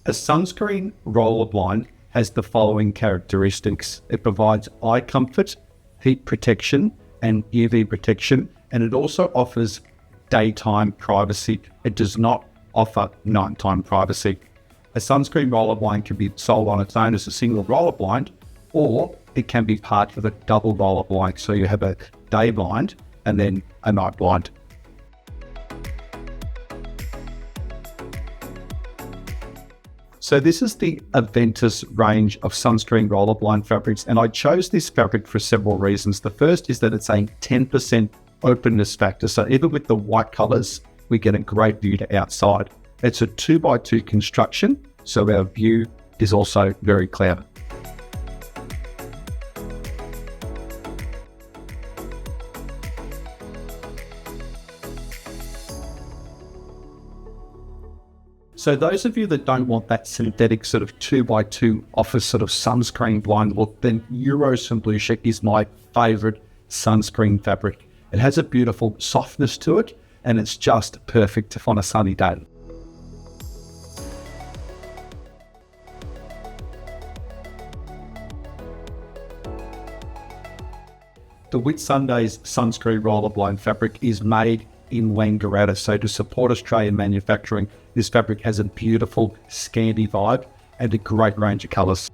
A sunscreen roller blind has the following characteristics. It provides eye comfort, heat protection, and UV protection, and it also offers daytime privacy. It does not offer nighttime privacy. A sunscreen roller blind can be sold on its own as a single roller blind, or it can be part of a double roller blind. So you have a day blind and then a night blind. So this is the Aventus range of sunscreen roller blind fabrics, and I chose this fabric for several reasons. The first is that it's a 10% openness factor, so even with the white colors, we get a great view to outside. It's a 2x2 construction, so our view is also very clear. So those of you that don't want that synthetic sort of 2x2 office sort of sunscreen blind look, then Euro St. Lucia is my favorite sunscreen fabric. It has a beautiful softness to it, and it's just perfect on a sunny day. The Whitsundays sunscreen roller blind fabric is made in Wangaratta. So to support Australian manufacturing, this fabric has a beautiful Scandi vibe and a great range of colours.